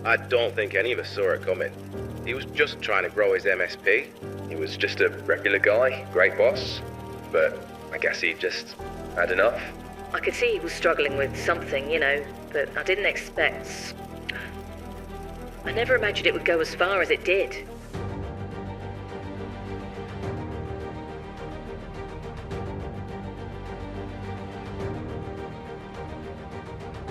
I don't think any of us saw it coming. He was just trying to grow his MSP. He was just a regular guy, great boss, but I guess he just had enough. I could see he was struggling with something, but I didn't expect... I never imagined it would go as far as it did.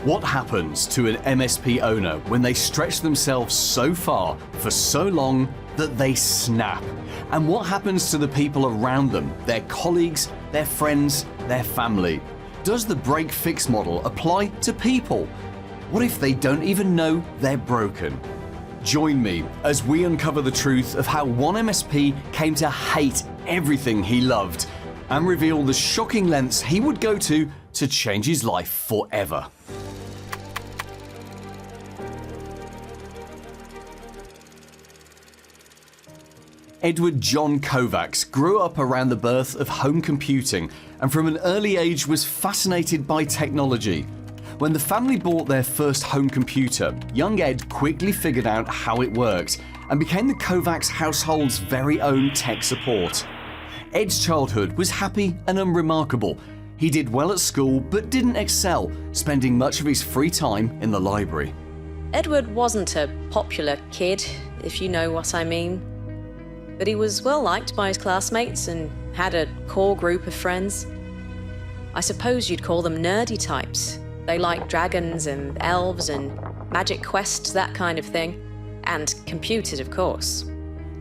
What happens to an MSP owner when they stretch themselves so far for so long that they snap? And what happens to the people around them, their colleagues, their friends, their family? Does the break-fix model apply to people? What if they don't even know they're broken? Join me as we uncover the truth of how one MSP came to hate everything he loved and reveal the shocking lengths he would go to change his life forever. Edward John Kovacs grew up around the birth of home computing and from an early age was fascinated by technology. When the family bought their first home computer, young Ed quickly figured out how it worked and became the Kovacs household's very own tech support. Ed's childhood was happy and unremarkable. He did well at school but didn't excel, spending much of his free time in the library. Edward wasn't a popular kid, if you know what I mean. But he was well liked by his classmates and had a core group of friends. I suppose you'd call them nerdy types. They liked dragons and elves and magic quests, that kind of thing. And computers, of course.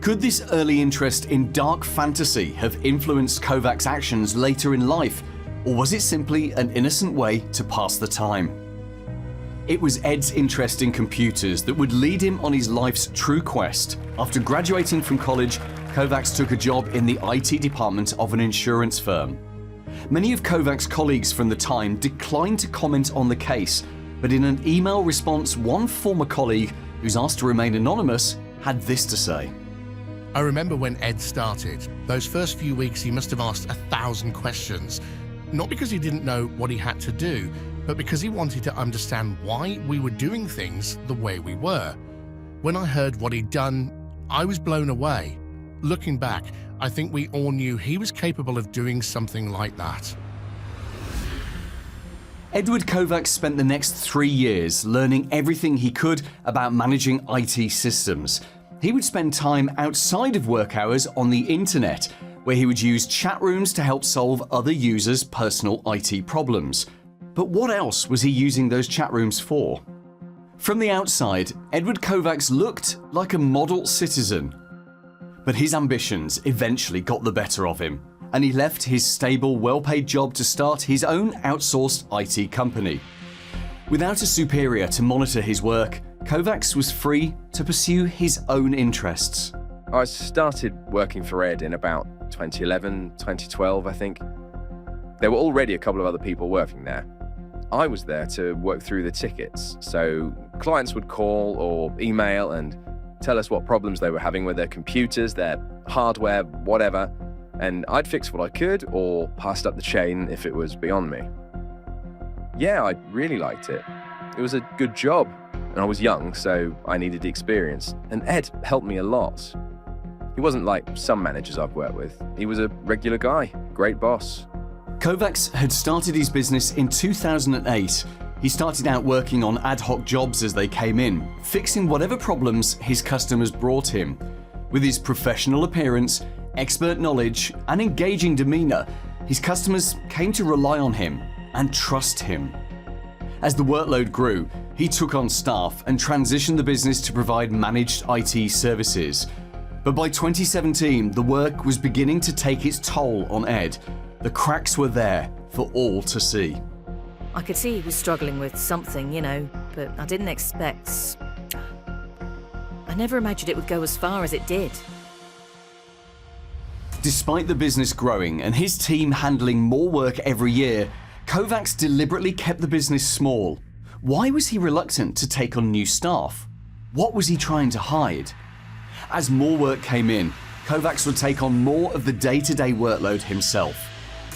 Could this early interest in dark fantasy have influenced Kovacs' actions later in life? Or was it simply an innocent way to pass the time? It was Ed's interest in computers that would lead him on his life's true quest. After graduating from college, Kovacs took a job in the IT department of an insurance firm. Many of Kovacs' colleagues from the time declined to comment on the case, but in an email response, one former colleague, who's asked to remain anonymous, had this to say. I remember when Ed started, those first few weeks he must have asked 1,000 questions. Not because he didn't know what he had to do, but because he wanted to understand why we were doing things the way we were. When I heard what he'd done, I was blown away. Looking back, I think we all knew he was capable of doing something like that. Edward Kovacs spent the next 3 years learning everything he could about managing IT systems. He would spend time outside of work hours on the internet, where he would use chat rooms to help solve other users' personal IT problems. But what else was he using those chat rooms for? From the outside, Edward Kovacs looked like a model citizen. But his ambitions eventually got the better of him, and he left his stable, well-paid job to start his own outsourced IT company. Without a superior to monitor his work, Kovacs was free to pursue his own interests. I started working for Ed in about 2011, 2012, I think. There were already a couple of other people working there. I was there to work through the tickets, so clients would call or email and tell us what problems they were having with their computers, their hardware, whatever, and I'd fix what I could or passed up the chain if it was beyond me. Yeah, I really liked it. It was a good job, and I was young, so I needed the experience, and Ed helped me a lot. He wasn't like some managers I've worked with. He was a regular guy, great boss. Kovacs had started his business in 2008. He started out working on ad hoc jobs as they came in, fixing whatever problems his customers brought him. With his professional appearance, expert knowledge, and engaging demeanor, his customers came to rely on him and trust him. As the workload grew, he took on staff and transitioned the business to provide managed IT services. But by 2017, the work was beginning to take its toll on Ed. The cracks were there for all to see. I could see he was struggling with something, but I didn't expect... I never imagined it would go as far as it did. Despite the business growing and his team handling more work every year, Kovacs deliberately kept the business small. Why was he reluctant to take on new staff? What was he trying to hide? As more work came in, Kovacs would take on more of the day-to-day workload himself.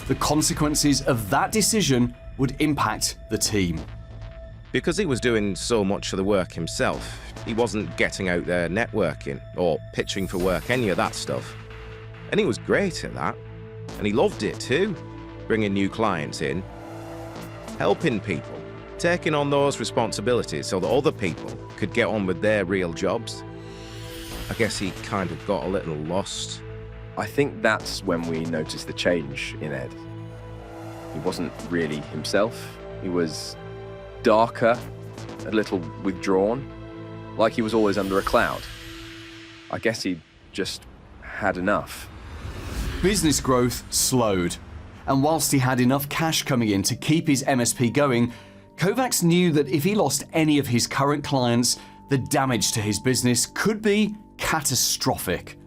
The consequences of that decision would impact the team. Because he was doing so much of the work himself, he wasn't getting out there networking or pitching for work, any of that stuff. And he was great at that. And he loved it too, bringing new clients in, helping people, taking on those responsibilities so that other people could get on with their real jobs. I guess he kind of got a little lost. I think that's when we noticed the change in Ed. He wasn't really himself. He was darker, a little withdrawn, like he was always under a cloud. I guess he just had enough. Business growth slowed, and whilst he had enough cash coming in to keep his MSP going, Kovacs knew that if he lost any of his current clients, the damage to his business could be catastrophic.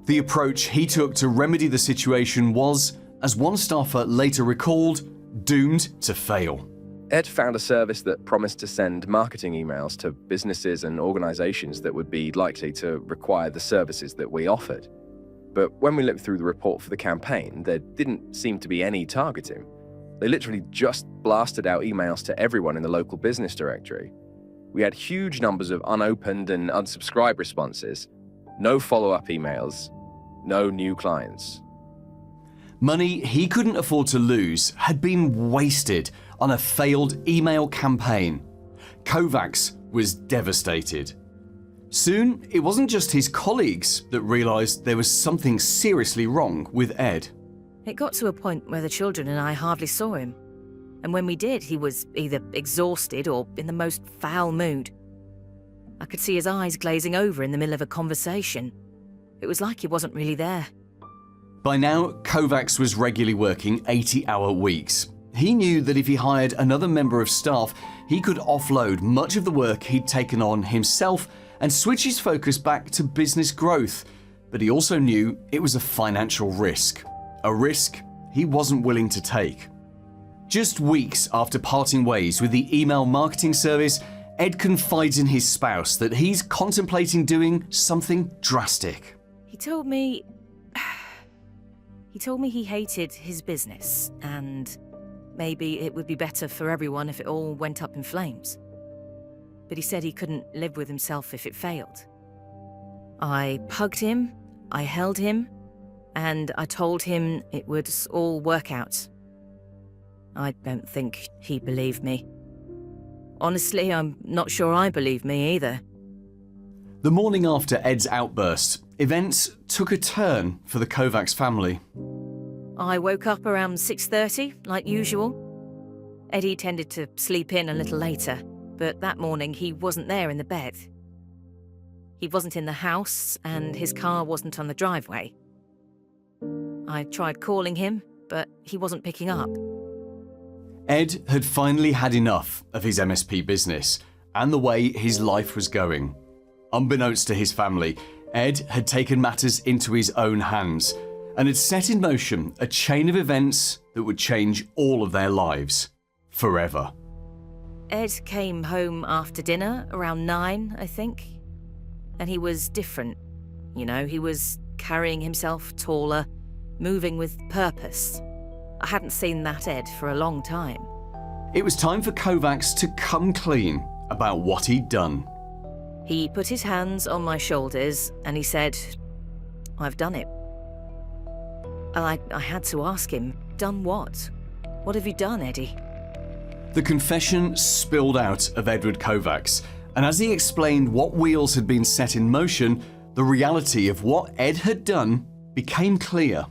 The approach he took to remedy the situation was, as one staffer later recalled, doomed to fail. Ed found a service that promised to send marketing emails to businesses and organizations that would be likely to require the services that we offered. But when we looked through the report for the campaign, there didn't seem to be any targeting. They literally just blasted out emails to everyone in the local business directory. We had huge numbers of unopened and unsubscribed responses, no follow-up emails, no new clients. Money he couldn't afford to lose had been wasted on a failed email campaign. Kovacs was devastated. Soon, it wasn't just his colleagues that realised there was something seriously wrong with Ed. It got to a point where the children and I hardly saw him. And when we did, he was either exhausted or in the most foul mood. I could see his eyes glazing over in the middle of a conversation. It was like he wasn't really there. By now, Kovacs was regularly working 80-hour weeks. He knew that if he hired another member of staff, he could offload much of the work he'd taken on himself and switch his focus back to business growth. But he also knew it was a financial risk. A risk he wasn't willing to take. Just weeks after parting ways with the email marketing service, Ed confides in his spouse that he's contemplating doing something drastic. He told me he hated his business, and maybe it would be better for everyone if it all went up in flames. But he said he couldn't live with himself if it failed. I hugged him, I held him, and I told him it would all work out. I don't think he believed me. Honestly, I'm not sure I believe me either. The morning after Ed's outburst, events took a turn for the Kovacs family. I woke up around 6:30, like usual. Eddie tended to sleep in a little later, but that morning he wasn't there in the bed. He wasn't in the house, and his car wasn't on the driveway. I tried calling him, but he wasn't picking up. Ed had finally had enough of his MSP business and the way his life was going. Unbeknownst to his family, Ed had taken matters into his own hands and had set in motion a chain of events that would change all of their lives forever. Ed came home after dinner, around 9, I think. And he was different. You know, he was carrying himself taller, moving with purpose. I hadn't seen that Ed for a long time. It was time for Kovacs to come clean about what he'd done. He put his hands on my shoulders and he said, "I've done it." And I had to ask him, "Done what? What have you done, Eddie?" The confession spilled out of Edward Kovacs, and as he explained what wheels had been set in motion, the reality of what Ed had done became clear.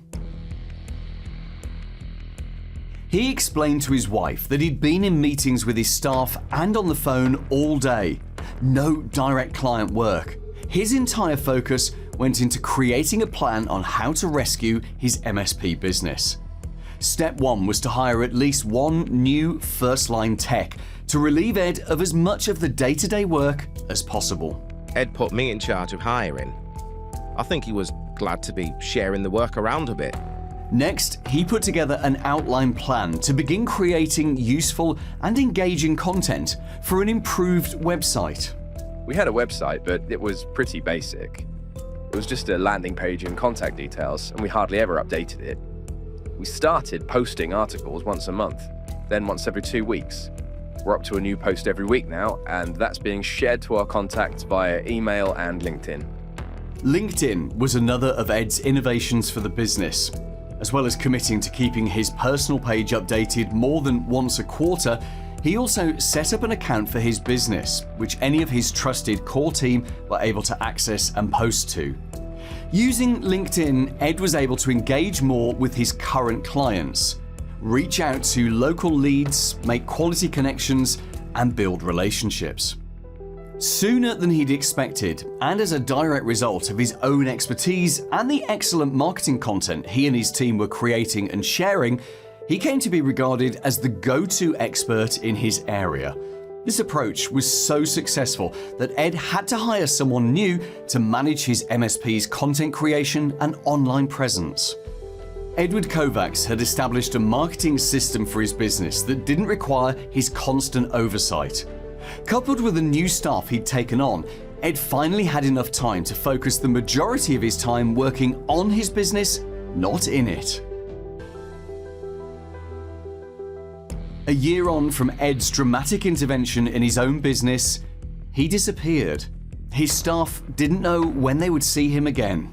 He explained to his wife that he'd been in meetings with his staff and on the phone all day. No direct client work. His entire focus went into creating a plan on how to rescue his MSP business. Step 1 was to hire at least one new first-line tech to relieve Ed of as much of the day-to-day work as possible. Ed put me in charge of hiring. I think he was glad to be sharing the work around a bit. Next, he put together an outline plan to begin creating useful and engaging content for an improved website. We had a website, but it was pretty basic. It was just a landing page and contact details, and we hardly ever updated it. We started posting articles once a month, then once every 2 weeks. We're up to a new post every week now, and that's being shared to our contacts via email and LinkedIn. LinkedIn was another of Ed's innovations for the business. As well as committing to keeping his personal page updated more than once a quarter, he also set up an account for his business, which any of his trusted core team were able to access and post to. Using LinkedIn, Ed was able to engage more with his current clients, reach out to local leads, make quality connections, and build relationships. Sooner than he'd expected, and as a direct result of his own expertise and the excellent marketing content he and his team were creating and sharing, he came to be regarded as the go-to expert in his area. This approach was so successful that Ed had to hire someone new to manage his MSP's content creation and online presence. Edward Kovacs had established a marketing system for his business that didn't require his constant oversight. Coupled with the new staff he'd taken on, Ed finally had enough time to focus the majority of his time working on his business, not in it. A year on from Ed's dramatic intervention in his own business, he disappeared. His staff didn't know when they would see him again.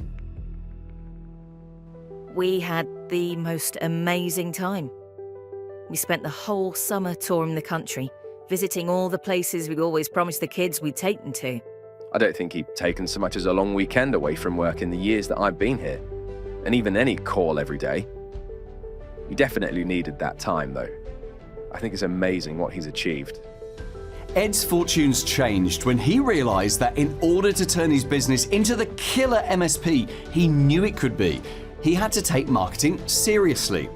We had the most amazing time. We spent the whole summer touring the country, visiting all the places we always promised the kids we'd take them to. I don't think he'd taken so much as a long weekend away from work in the years that I've been here. And even then he'd call every day. He definitely needed that time, though. I think it's amazing what he's achieved. Ed's fortunes changed when he realized that in order to turn his business into the killer MSP he knew it could be, he had to take marketing seriously.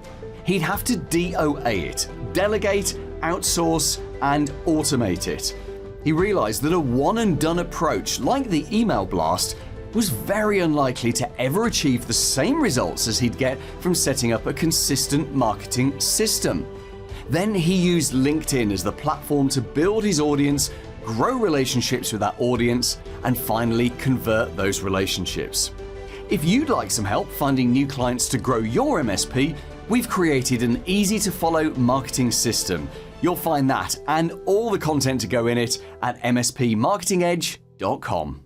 He'd have to DOA it, delegate, outsource, and automate it. He realized that a one-and-done approach like the email blast was very unlikely to ever achieve the same results as he'd get from setting up a consistent marketing system. Then he used LinkedIn as the platform to build his audience, grow relationships with that audience, and finally convert those relationships. If you'd like some help finding new clients to grow your MSP, we've created an easy-to-follow marketing system. You'll find that and all the content to go in it at mspmarketingedge.com.